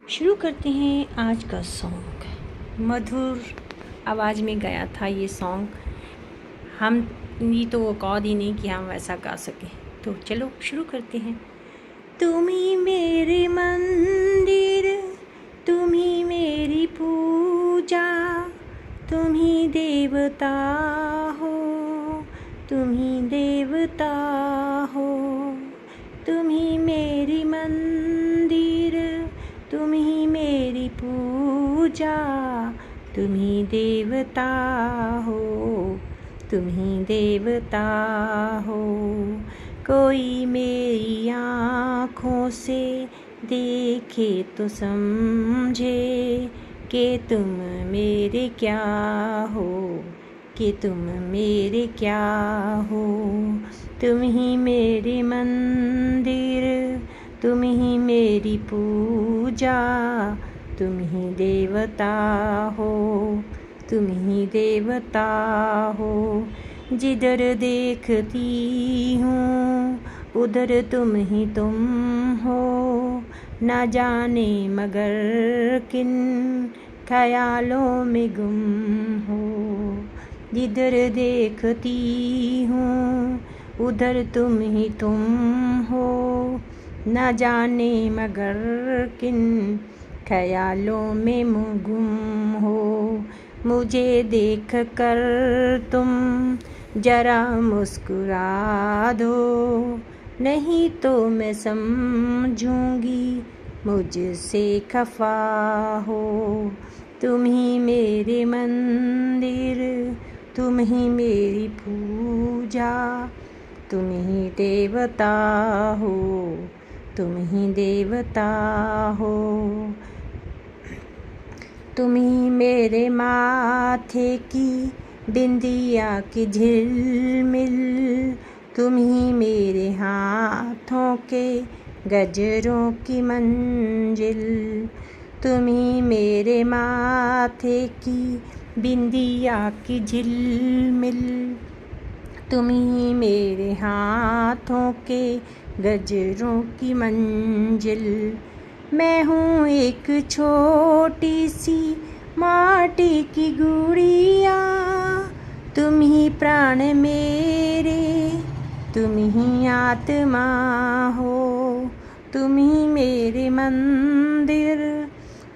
शुरू करते हैं आज का सॉन्ग। मधुर आवाज़ में गाया था ये सॉन्ग। हम ये तो औकात ही नहीं कि हम वैसा गा सकें, तो चलो शुरू करते हैं। तुम ही मेरे मंदिर, तुम ही मेरी पूजा, तुम ही देवता हो, तुम ही देवता हो। तुम ही मेरी मंदिर, तुम ही मेरी पूजा, तुम ही देवता हो, तुम ही देवता हो। कोई मेरी आँखों से देखे तो समझे कि तुम मेरे क्या हो, कि तुम मेरे क्या हो। तुम ही मेरे मंदिर, तुम ही मेरी पूजा, तुम ही देवता हो, तुम ही देवता हो। जिधर देखती हूँ उधर तुम ही तुम हो, न जाने मगर किन ख्यालों में गुम हो। जिधर देखती हूँ उधर तुम ही तुम हो, न जाने मगर किन ख्यालों में गुम हो। मुझे देख कर तुम जरा मुस्कुरा दो, नहीं तो मैं समझूंगी मुझसे खफा हो। तुम ही मेरे मंदिर, तुम ही मेरी पूजा, तुम ही देवता हो, तुम ही देवता हो। तुम ही मेरे माथे की बिंदिया की झिलमिल, तुम ही मेरे हाथों के गजरों की मंजिल। तुम ही मेरे माथे की बिंदिया की झिलमिल, तुम ही मेरे हाथों के गजरों की मंजिल। मैं हूँ एक छोटी सी माटी की गुड़िया, तुम ही प्राण मेरे, तुम ही आत्मा हो। तुम ही मेरे मंदिर,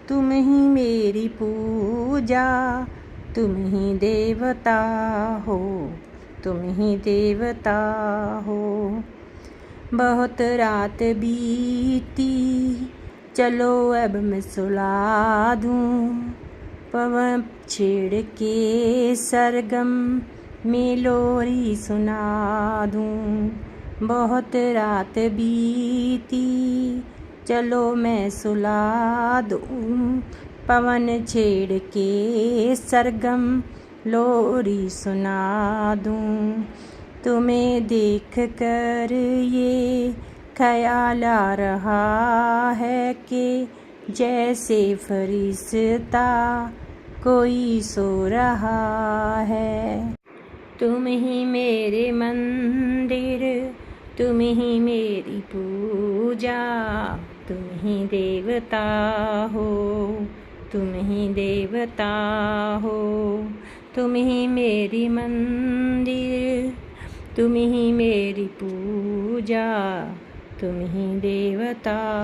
तुम ही मेरी पूजा, तुम ही देवता हो, तुम ही देवता हो। बहुत रात बीती, चलो अब मैं सुला दूँ, पवन छेड़ के सरगम में लोरी सुना दूँ। बहुत रात बीती, चलो मैं सुला दूँ, पवन छेड़ के सरगम लोरी सुना दूँ। तुम्हें देख कर ये ख्याल आ रहा है कि जैसे फरिश्ता कोई सो रहा है। तुम ही मेरे मंदिर, तुम ही मेरी पूजा, तुम ही देवता हो, तुम ही देवता हो। तुम ही मेरी मंदिर, तुम ही मेरी पूजा, तुम ही देवता।